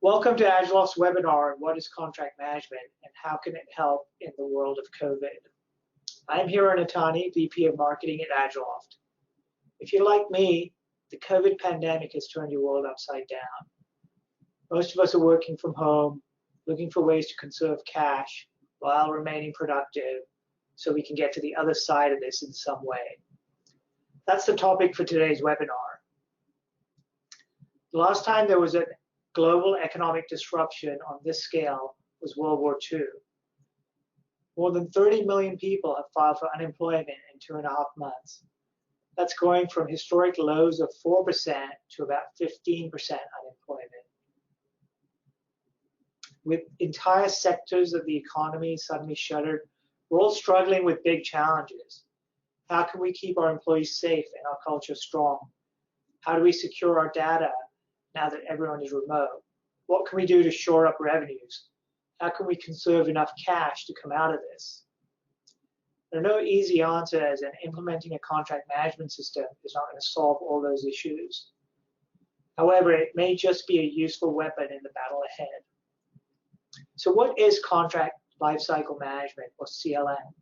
Welcome to Agiloft's webinar on what is contract management and how can it help in the world of COVID. I'm Hiro Natani, VP of Marketing at Agiloft. If you're like me, the COVID pandemic has turned your world upside down. Most of us are working from home, looking for ways to conserve cash while remaining productive so we can get to the other side of this in some way. That's the topic for today's webinar. The last time there was a global economic disruption on this scale was World War II. More than 30 million people have filed for unemployment in 2.5 months. That's going from historic lows of 4% to about 15% unemployment. With entire sectors of the economy suddenly shuttered, we're all struggling with big challenges. How can we keep our employees safe and our culture strong? How do we secure our data now that everyone is remote? What can we do to shore up revenues? How can we conserve enough cash to come out of this? There are no easy answers, and implementing a contract management system is not going to solve all those issues. However, it may just be a useful weapon in the battle ahead. So what is contract lifecycle management, or CLM?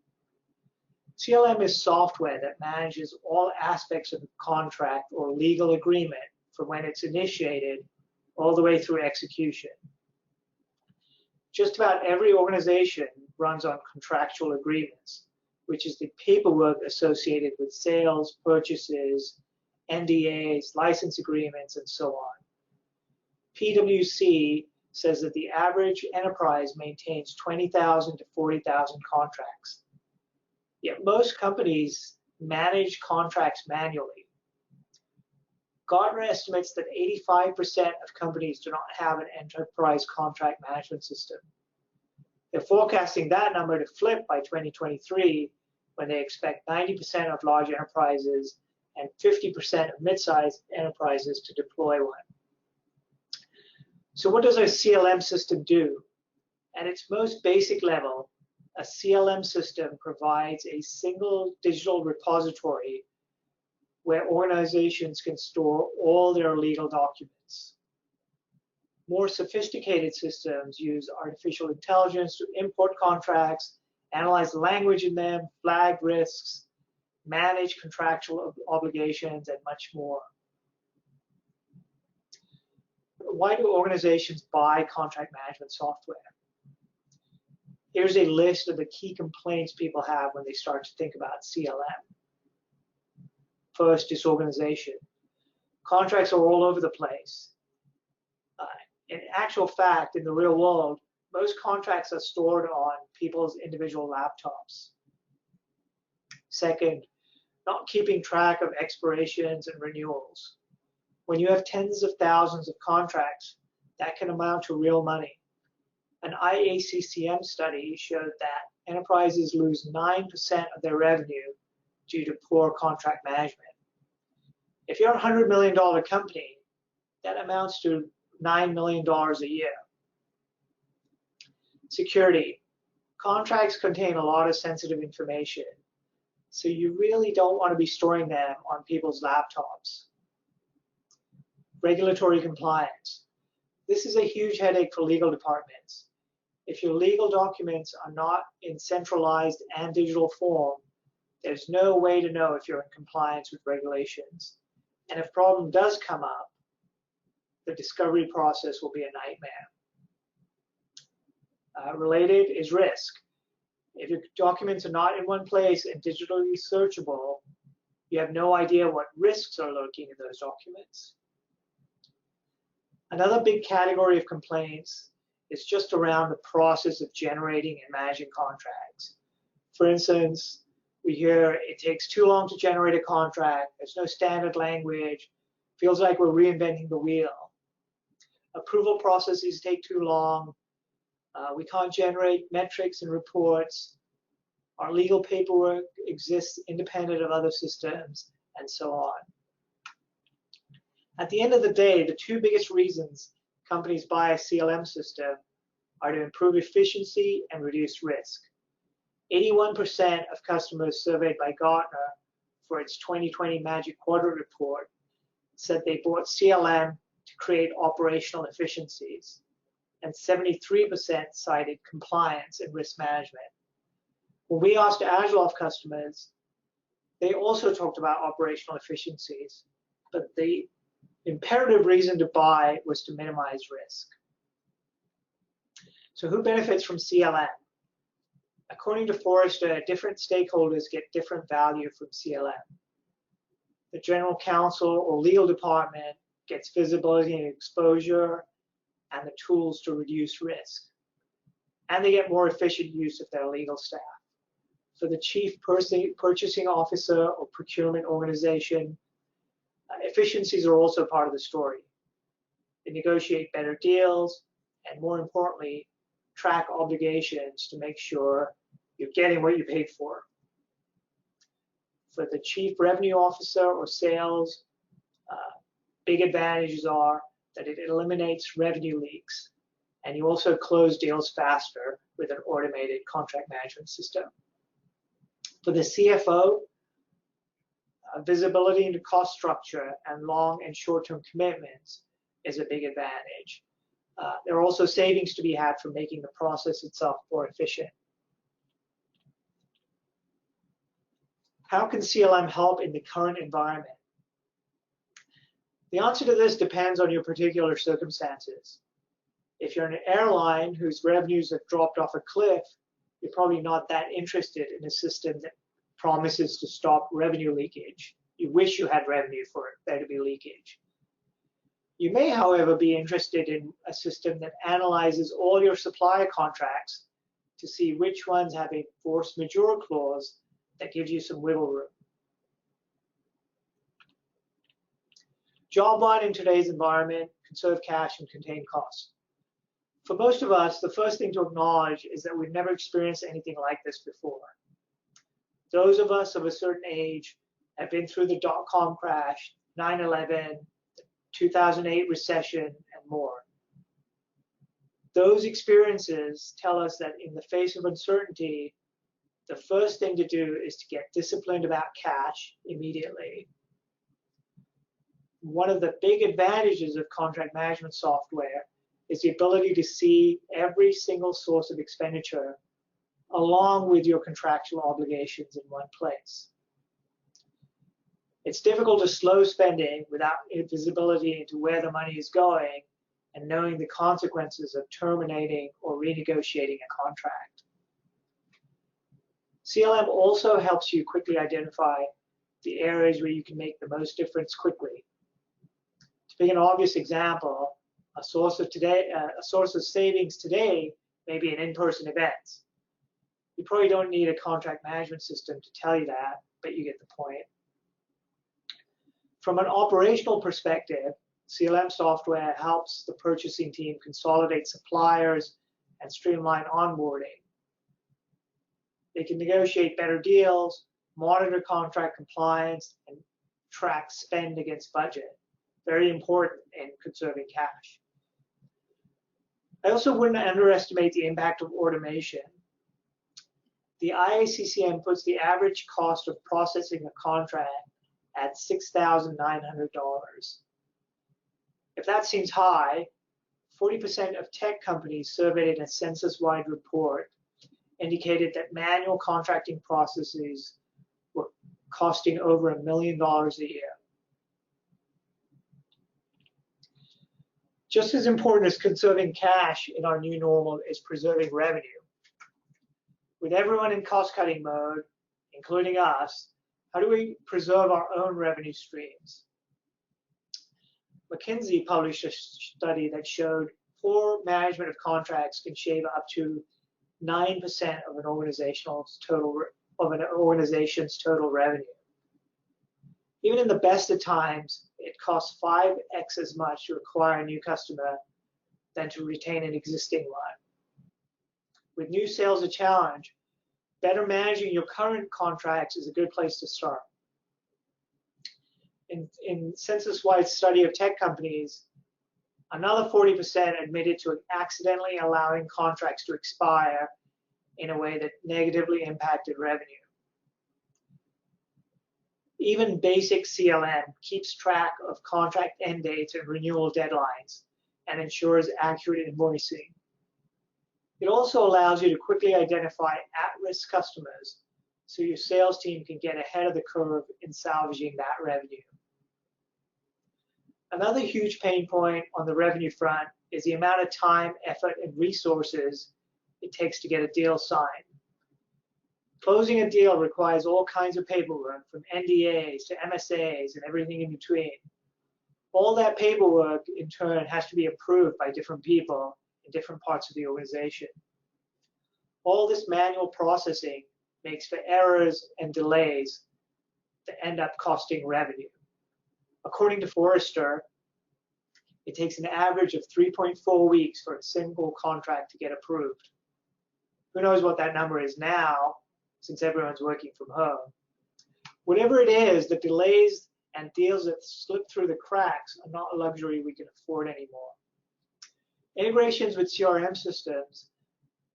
CLM is software that manages all aspects of the contract or legal agreement from when it's initiated all the way through execution. Just about every organization runs on contractual agreements, which is the paperwork associated with sales, purchases, NDAs, license agreements, and so on. PwC says that the average enterprise maintains 20,000 to 40,000 contracts. Yet most companies manage contracts manually. Gartner estimates that 85% of companies do not have an enterprise contract management system. They're forecasting that number to flip by 2023, when they expect 90% of large enterprises and 50% of mid-sized enterprises to deploy one. So what does a CLM system do? At its most basic level, a CLM system provides a single digital repository where organizations can store all their legal documents. More sophisticated systems use artificial intelligence to import contracts, analyze the language in them, flag risks, manage contractual obligations, and much more. Why do organizations buy contract management software? Here's a list of the key complaints people have when they start to think about CLM. First, disorganization. Contracts are all over the place. In actual fact, in the real world, most contracts are stored on people's individual laptops. Second, not keeping track of expirations and renewals. When you have tens of thousands of contracts, that can amount to real money. An IACCM study showed that enterprises lose 9% of their revenue due to poor contract management. If you're a $100 million company, that amounts to $9 million a year. Security. Contracts contain a lot of sensitive information, so you really don't want to be storing them on people's laptops. Regulatory compliance. This is a huge headache for legal departments. If your legal documents are not in centralized and digital form, there's no way to know if you're in compliance with regulations. And if a problem does come up, the discovery process will be a nightmare. Related is risk. If your documents are not in one place and digitally searchable, you have no idea what risks are lurking in those documents. Another big category of complaints is just around the process of generating and managing contracts. For instance, we hear it takes too long to generate a contract, there's no standard language, feels like we're reinventing the wheel. Approval processes take too long, we can't generate metrics and reports, our legal paperwork exists independent of other systems, and so on. At the end of the day, the two biggest reasons companies buy a CLM system are to improve efficiency and reduce risk. 81% of customers surveyed by Gartner for its 2020 Magic Quadrant report said they bought CLM to create operational efficiencies, and 73% cited compliance and risk management. When we asked Agiloft customers, they also talked about operational efficiencies, but the imperative reason to buy was to minimize risk. So who benefits from CLM? According to Forrester, different stakeholders get different value from CLM. The general counsel or legal department gets visibility and exposure and the tools to reduce risk. And they get more efficient use of their legal staff. For the chief purchasing officer or procurement organization, efficiencies are also part of the story. They negotiate better deals and, more importantly, track obligations to make sure you're getting what you paid for. For the chief revenue officer or sales, big advantages are that it eliminates revenue leaks, and you also close deals faster with an automated contract management system. For the CFO, visibility into cost structure and long and short-term commitments is a big advantage. There are also savings to be had from making the process itself more efficient. How can CLM help in the current environment? The answer to this depends on your particular circumstances. If you're an airline whose revenues have dropped off a cliff, you're probably not that interested in a system that promises to stop revenue leakage. You wish you had revenue for there to be leakage. You may, however, be interested in a system that analyzes all your supplier contracts to see which ones have a force majeure clause that gives you some wiggle room. Job one in today's environment: conserve cash and contain costs. For most of us, the first thing to acknowledge is that we've never experienced anything like this before. Those of us of a certain age have been through the dot-com crash, 9/11, 2008 recession, and more. Those experiences tell us that in the face of uncertainty, the first thing to do is to get disciplined about cash immediately. One of the big advantages of contract management software is the ability to see every single source of expenditure along with your contractual obligations in one place. It's difficult to slow spending without visibility into where the money is going and knowing the consequences of terminating or renegotiating a contract. CLM also helps you quickly identify the areas where you can make the most difference quickly. To pick an obvious example, a source of savings today may be an in-person events. You probably don't need a contract management system to tell you that, but you get the point. From an operational perspective, CLM software helps the purchasing team consolidate suppliers and streamline onboarding. They can negotiate better deals, monitor contract compliance, and track spend against budget. Very important in conserving cash. I also wouldn't underestimate the impact of automation. The IACCM puts the average cost of processing a contract at $6,900. If that seems high, 40% of tech companies surveyed in a census-wide report indicated that manual contracting processes were costing over $1 million a year. Just as important as conserving cash in our new normal is preserving revenue. With everyone in cost-cutting mode, including us, how do we preserve our own revenue streams? McKinsey published a study that showed poor management of contracts can shave up to 9% of an organization's total revenue. Even in the best of times, it costs 5x as much to acquire a new customer than to retain an existing one. With new sales a challenge, better managing your current contracts is a good place to start. In census-wide study of tech companies, another 40% admitted to accidentally allowing contracts to expire in a way that negatively impacted revenue. Even basic CLM keeps track of contract end dates and renewal deadlines and ensures accurate invoicing. It also allows you to quickly identify at-risk customers so your sales team can get ahead of the curve in salvaging that revenue. Another huge pain point on the revenue front is the amount of time, effort, and resources it takes to get a deal signed. Closing a deal requires all kinds of paperwork, from NDAs to MSAs and everything in between. All that paperwork, in turn, has to be approved by different people in different parts of the organization. All this manual processing makes for errors and delays that end up costing revenue. According to Forrester, it takes an average of 3.4 weeks for a single contract to get approved. Who knows what that number is now, since everyone's working from home. Whatever it is, the delays and deals that slip through the cracks are not a luxury we can afford anymore. Integrations with CRM systems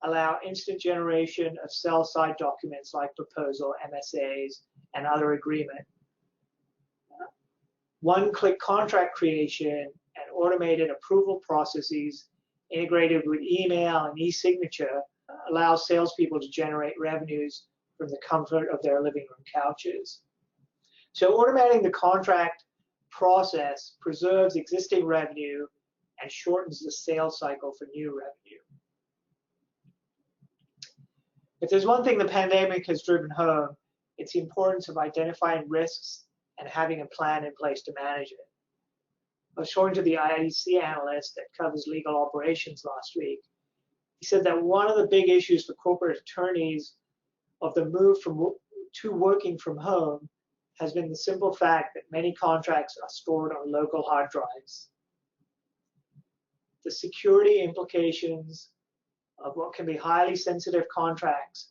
allow instant generation of sell-side documents like proposal, MSAs, and other agreement. One-click contract creation and automated approval processes integrated with email and e-signature allow salespeople to generate revenues from the comfort of their living room couches. So automating the contract process preserves existing revenue and shortens the sales cycle for new revenue. If there's one thing the pandemic has driven home, it's the importance of identifying risks and having a plan in place to manage it. I was talking to the IDC analyst that covers legal operations last week. He said that one of the big issues for corporate attorneys of the move to working from home has been the simple fact that many contracts are stored on local hard drives. The security implications of what can be highly sensitive contracts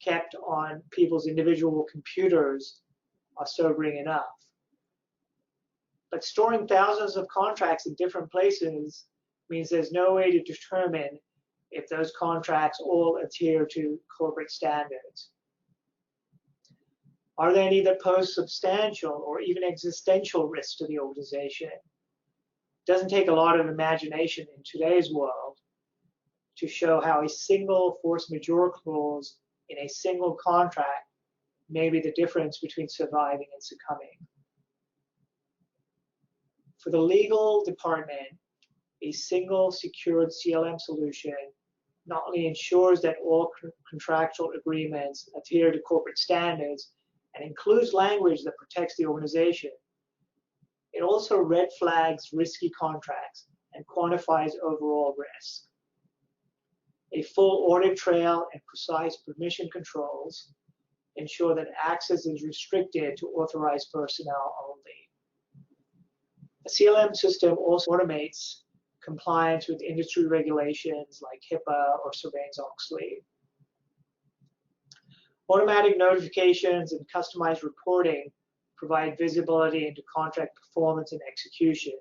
kept on people's individual computers are sobering enough. But storing thousands of contracts in different places means there's no way to determine if those contracts all adhere to corporate standards. Are there any that pose substantial or even existential risks to the organization? It doesn't take a lot of imagination in today's world to show how a single force majeure clause in a single contract may be the difference between surviving and succumbing. For the legal department, a single secured CLM solution not only ensures that all contractual agreements adhere to corporate standards and includes language that protects the organization, it also red flags risky contracts and quantifies overall risk. A full audit trail and precise permission controls ensure that access is restricted to authorized personnel only. A CLM system also automates compliance with industry regulations like HIPAA or Sarbanes-Oxley. Automatic notifications and customized reporting provide visibility into contract performance and execution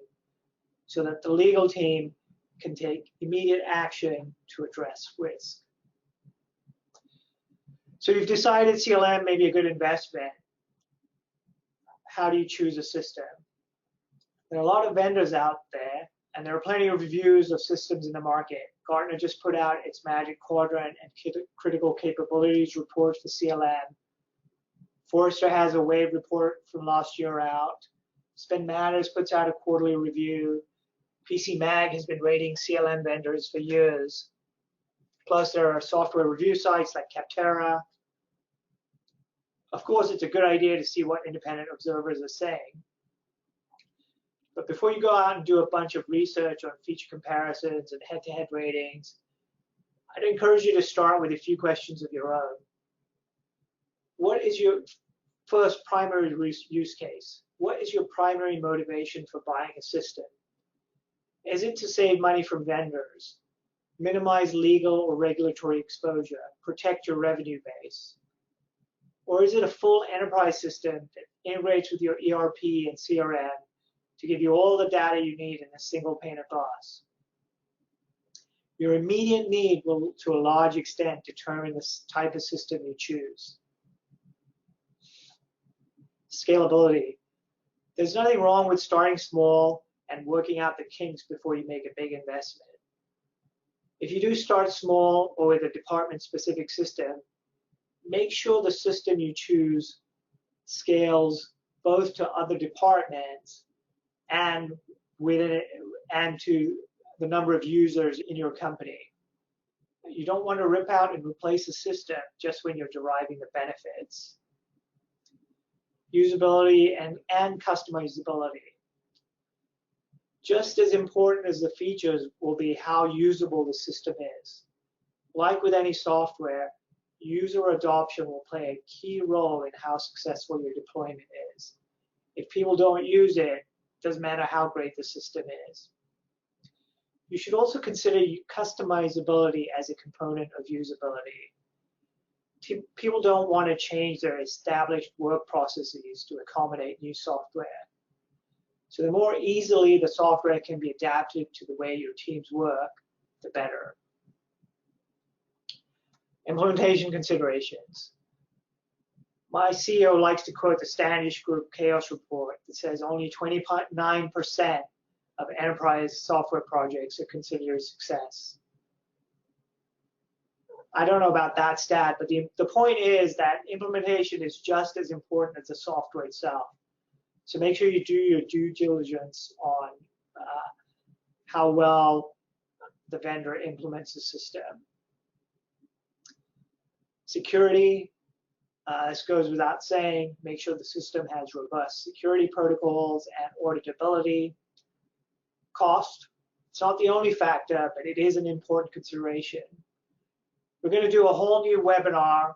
so that the legal team can take immediate action to address risk. So you've decided CLM may be a good investment. How do you choose a system? There are a lot of vendors out there, and there are plenty of reviews of systems in the market. Gartner just put out its Magic Quadrant and Critical Capabilities report for CLM. Forrester has a Wave report from last year out. Spend Matters puts out a quarterly review. PC Mag has been rating CLM vendors for years. Plus, there are software review sites like Capterra. Of course, it's a good idea to see what independent observers are saying. But before you go out and do a bunch of research on feature comparisons and head-to-head ratings, I'd encourage you to start with a few questions of your own. What is your first primary use case? What is your primary motivation for buying a system? Is it to save money from vendors, minimize legal or regulatory exposure, protect your revenue base? Or is it a full enterprise system that integrates with your ERP and CRM to give you all the data you need in a single pane of glass? Your immediate need will, to a large extent, determine the type of system you choose. Scalability. There's nothing wrong with starting small and working out the kinks before you make a big investment. If you do start small or with a department-specific system, make sure the system you choose scales both to other departments and to the number of users in your company. You don't want to rip out and replace a system just when you're deriving the benefits. Usability and customizability. Just as important as the features will be how usable the system is. Like with any software, user adoption will play a key role in how successful your deployment is. If people don't use it, it doesn't matter how great the system is. You should also consider customizability as a component of usability. People don't want to change their established work processes to accommodate new software. So the more easily the software can be adapted to the way your teams work, the better. Implementation considerations. My CEO likes to quote the Standish Group Chaos Report that says only 29% of enterprise software projects are considered a success. I don't know about that stat, but the point is that implementation is just as important as the software itself. So make sure you do your due diligence on how well the vendor implements the system. Security, this goes without saying, make sure the system has robust security protocols and auditability. Cost, it's not the only factor, but it is an important consideration. We're going to do a whole new webinar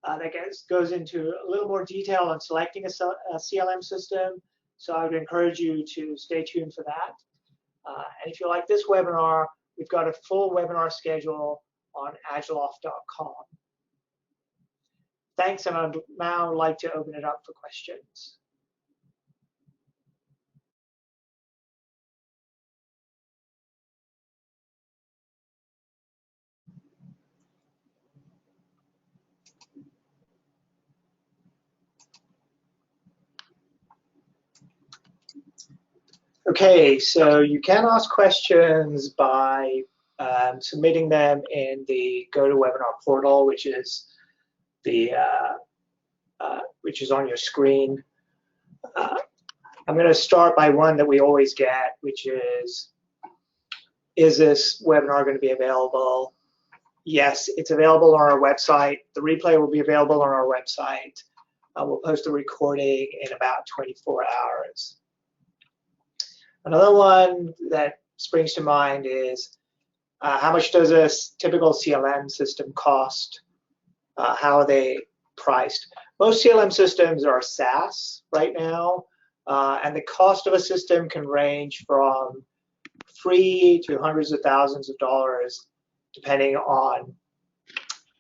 that goes into a little more detail on selecting a CLM system, so I would encourage you to stay tuned for that. And if you like this webinar, we've got a full webinar schedule on agiloft.com. Thanks, and I'd now like to open it up for questions. Okay, so you can ask questions by submitting them in the GoToWebinar portal, which is on your screen. I'm going to start by one that we always get, which is this webinar going to be available? Yes, it's available on our website. The replay will be available on our website. We'll post the recording in about 24 hours. Another one that springs to mind is how much does a typical CLM system cost? How are they priced? Most CLM systems are SaaS right now, and the cost of a system can range from free to hundreds of thousands of dollars, depending on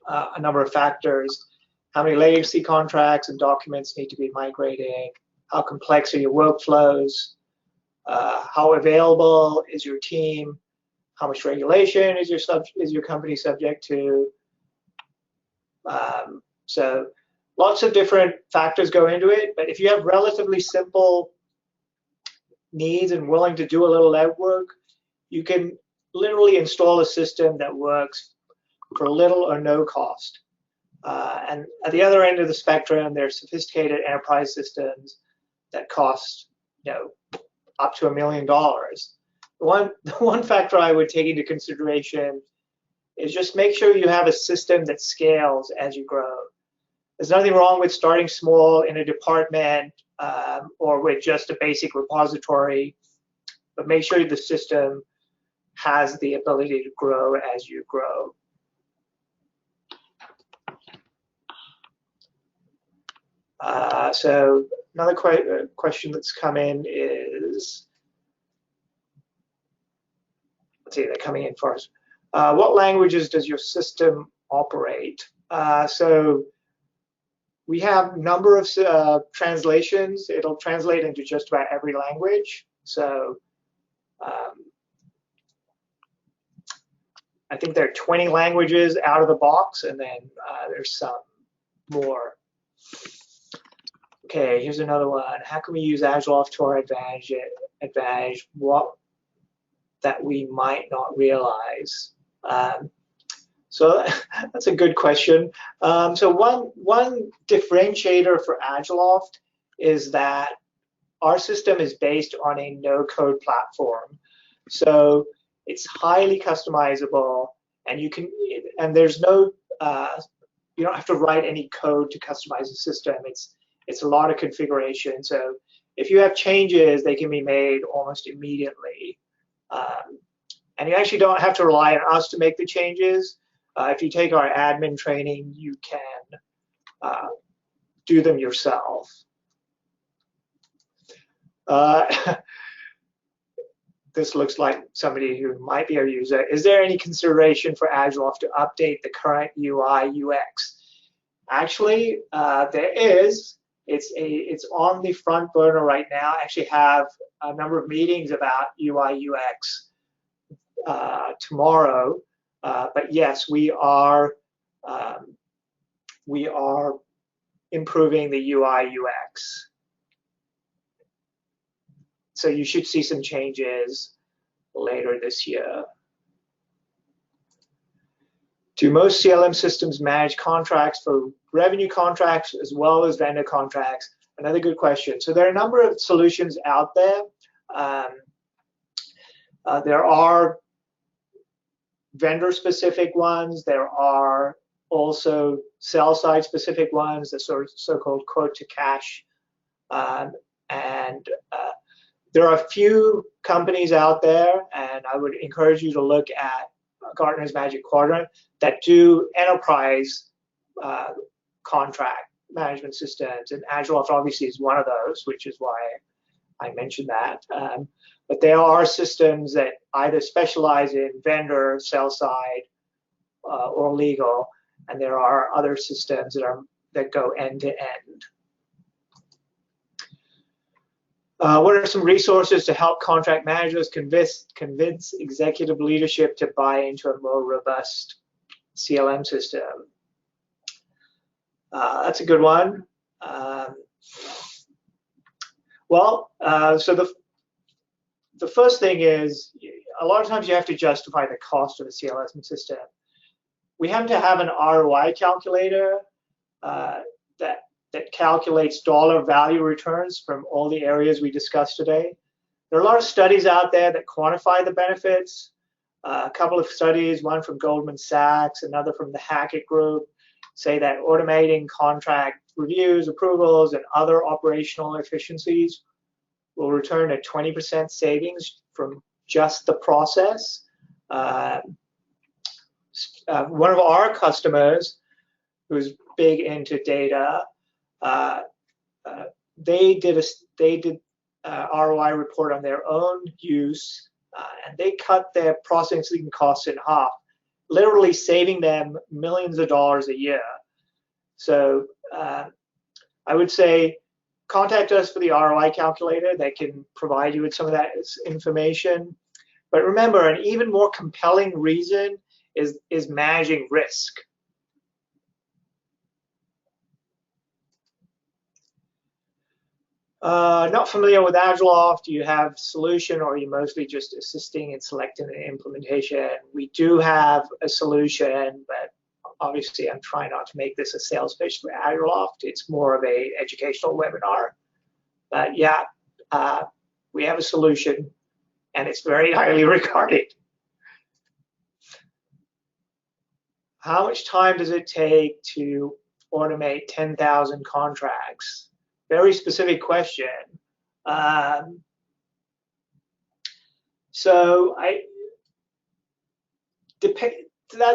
a number of factors. How many legacy contracts and documents need to be migrated? How complex are your workflows? How available is your team? How much regulation is your company subject to? So lots of different factors go into it, but if you have relatively simple needs and willing to do a little legwork, you can literally install a system that works for little or no cost. And at the other end of the spectrum, there are sophisticated enterprise systems that cost, up to $1 million. The one factor I would take into consideration is just make sure you have a system that scales as you grow. There's nothing wrong with starting small in a department or with just a basic repository, but make sure the system has the ability to grow as you grow. So another question that's come in is, let's see, they're coming in first. What languages does your system operate? So we have a number of translations. It'll translate into just about every language. So I think there are 20 languages out of the box, and then there's some more. Okay, here's another one. How can we use Agiloft to our advantage? What that we might not realize? So that's a good question. So one differentiator for Agiloft is that our system is based on a no-code platform. So it's highly customizable, and there's no, you don't have to write any code to customize the system. It's a lot of configuration. So if you have changes, they can be made almost immediately. And you actually don't have to rely on us to make the changes. If you take our admin training, you can do them yourself. This looks like somebody who might be a user. Is there any consideration for Agiloft to update the current UI UX? Actually, there is. It's on the front burner right now. I actually have a number of meetings about UI UX tomorrow. But yes, we are improving the UI UX. So you should see some changes later this year. Do most CLM systems manage contracts for revenue contracts as well as vendor contracts? Another good question. So there are a number of solutions out there. There are vendor-specific ones. There are also sell-side specific ones, the so-called quote-to-cash. There are a few companies out there, and I would encourage you to look at Gartner's Magic Quadrant that do enterprise contract management systems, and Agiloft obviously is one of those, which is why I mentioned that. But there are systems that either specialize in vendor, sell side, or legal, and there are other systems that go end to end. What are some resources to help contract managers convince executive leadership to buy into a more robust CLM system? That's a good one. So the first thing is, a lot of times you have to justify the cost of a CLM system. We happen to have an ROI calculator that calculates dollar value returns from all the areas we discussed today. There are a lot of studies out there that quantify the benefits. A couple of studies, one from Goldman Sachs, another from the Hackett Group, say that automating contract reviews, approvals, and other operational efficiencies will return a 20% savings from just the process. One of our customers, who's big into data, they did ROI report on their own use, and they cut their processing costs in half, literally saving them millions of dollars a year. So I would say contact us for the ROI calculator that can provide you with some of that information. But remember, an even more compelling reason is managing risk. Not familiar with Agiloft, do you have a solution, or are you mostly just assisting in selecting the implementation? We do have a solution, but obviously I'm trying not to make this a sales pitch for Agiloft. It's more of an educational webinar. But yeah, we have a solution, and it's very highly regarded. How much time does it take to automate 10,000 contracts? Very specific question. That's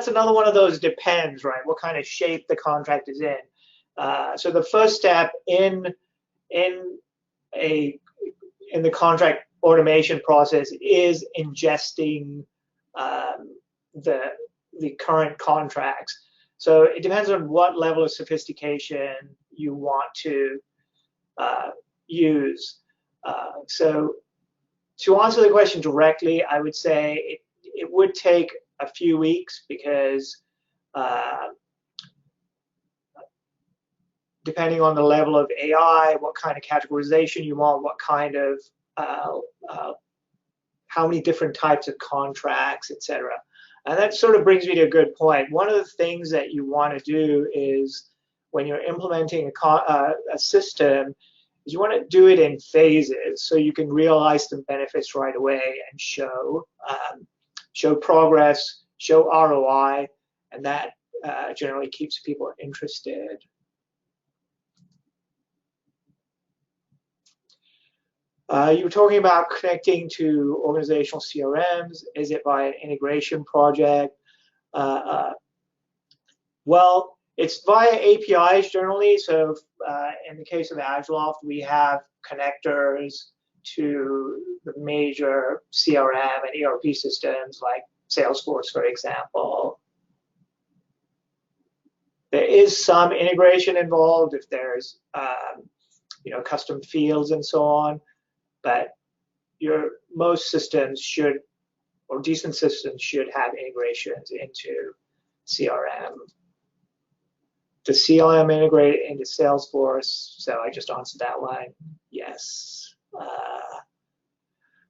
another one of those depends, right? What kind of shape the contract is in. So the first step in the contract automation process is ingesting the current contracts. So it depends on what level of sophistication you want to use. So to answer the question directly, I would say it would take a few weeks because depending on the level of AI, what kind of categorization you want, what kind of, how many different types of contracts, etc. And that sort of brings me to a good point. One of the things that you want to do is when you're implementing a system, is you want to do it in phases so you can realize the benefits right away and show progress, show ROI, and that generally keeps people interested. You were talking about connecting to organizational CRMs. Is it by an integration project? Well, it's via APIs generally. So in the case of Agiloft, we have connectors to the major CRM and ERP systems like Salesforce, for example. There is some integration involved if there's custom fields and so on, but most systems should, or decent systems should have integrations into CRM. Does CLM integrate into Salesforce? So I just answered that one. Yes.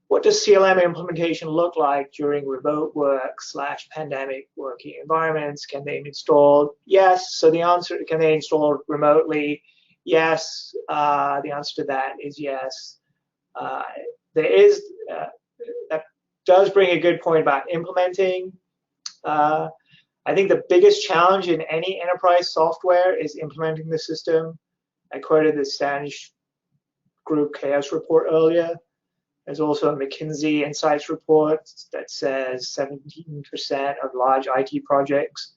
What does CLM implementation look like during remote work / pandemic working environments? Can they be installed? Yes. So the answer, can they install remotely? Yes. The answer to that is yes. That does bring a good point about implementing. I think the biggest challenge in any enterprise software is implementing the system. I quoted the Spanish group chaos report earlier. There's also a McKinsey Insights report that says 17% of large IT projects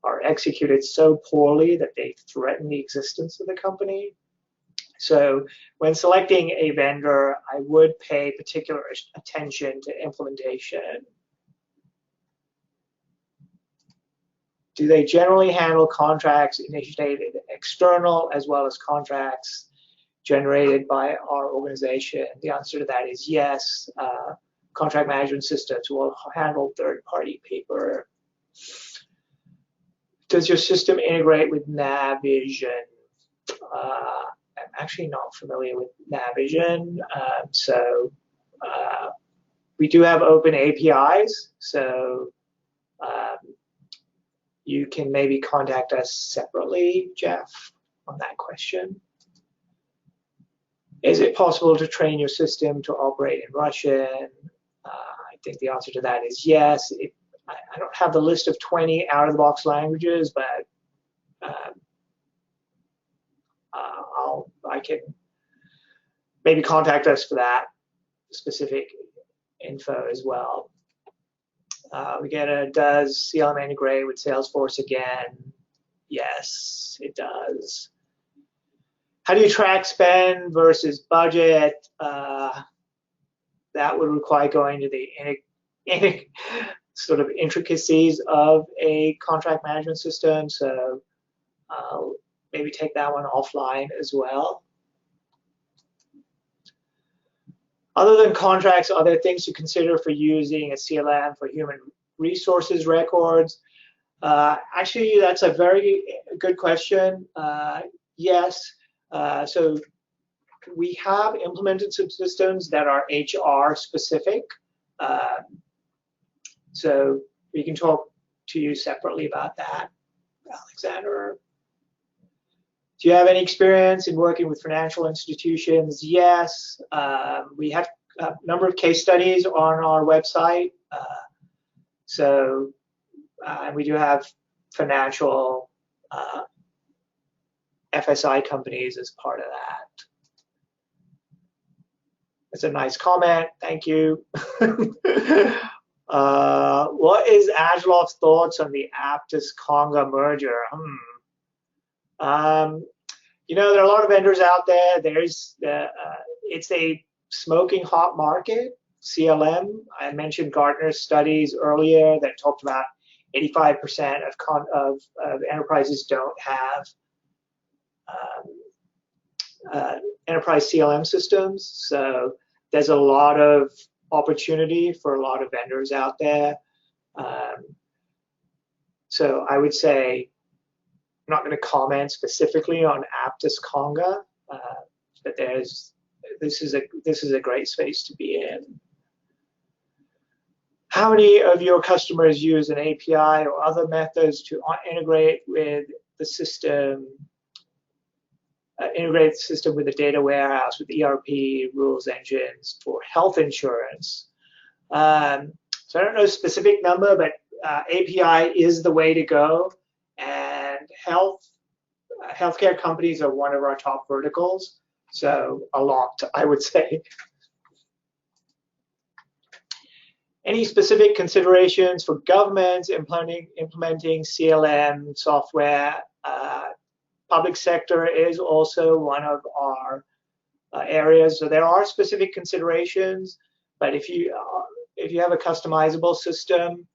are executed so poorly that they threaten the existence of the company. So when selecting a vendor, I would pay particular attention to implementation. Do they generally handle contracts initiated external as well as contracts generated by our organization? The answer to that is yes. Contract management systems will handle third-party paper. Does your system integrate with Navision? I'm actually not familiar with Navision. We do have open APIs, so you can maybe contact us separately, Jeff, on that question. Is it possible to train your system to operate in Russian? I think the answer to that is yes. I don't have the list of 20 out-of-the-box languages, but I can maybe contact us for that specific info as well. We get a, does CLM integrate with Salesforce again? Yes, it does. How do you track spend versus budget? That would require going to the sort of intricacies of a contract management system. So maybe take that one offline as well. Other than contracts, are there things to consider for using a CLM for human resources records? Actually, that's a very good question. Yes. So we have implemented some systems that are HR specific. So we can talk to you separately about that, Alexander. Do you have any experience in working with financial institutions? Yes. We have a number of case studies on our website. We do have financial FSI companies as part of that. That's a nice comment. Thank you. What is Agiloft's thoughts on the Aptus-Conga merger? There are a lot of vendors out there. It's a smoking hot market. CLM, I mentioned Gartner's studies earlier that talked about 85% of enterprises don't have enterprise CLM systems. So there's a lot of opportunity for a lot of vendors out there. So I would say not going to comment specifically on Aptus Conga, but this is a great space to be in. How many of your customers use an API or other methods to integrate with the system? Integrate the system with the data warehouse, with ERP, rules engines for health insurance. So I don't know a specific number, but API is the way to go. And healthcare companies are one of our top verticals. So a lot, I would say. Any specific considerations for governments implementing CLM software? Public sector is also one of our areas. So there are specific considerations, but if you have a customizable system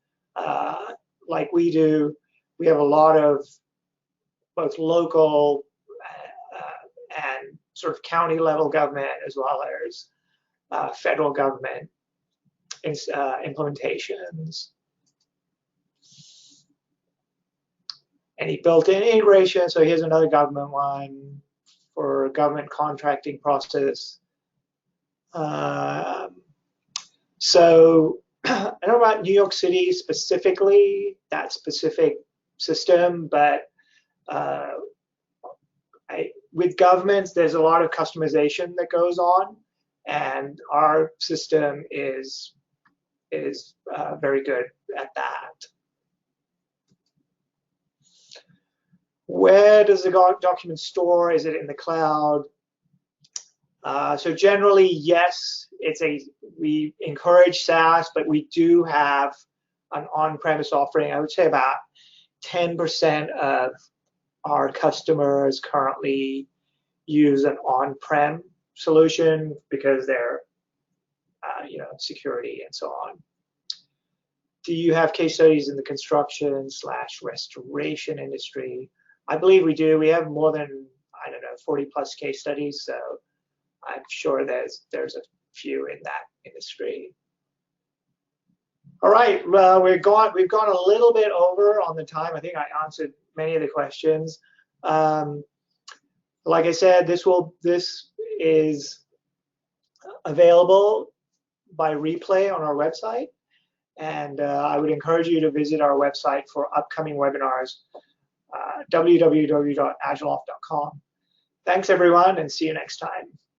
like we do, we have a lot of both local and sort of county level government as well as federal government implementations. Any built-in integration. So here's another government one for government contracting process. So I don't know about New York City specifically, that specific system, but with governments, there's a lot of customization that goes on, and our system is very good at that. Where does the document store? Is it in the cloud? So generally, yes, we encourage SaaS, but we do have an on-premise offering. I would say about 10% of our customers currently use an on-prem solution because they're, security and so on. Do you have case studies in the construction/restoration industry? I believe we do. We have more than, 40 plus case studies, so I'm sure there's a few in that industry. All right, well, we've gone a little bit over on the time. I think I answered many of the questions. Like I said, this is available by replay on our website, and I would encourage you to visit our website for upcoming webinars, www.agiloft.com. Thanks, everyone, and see you next time.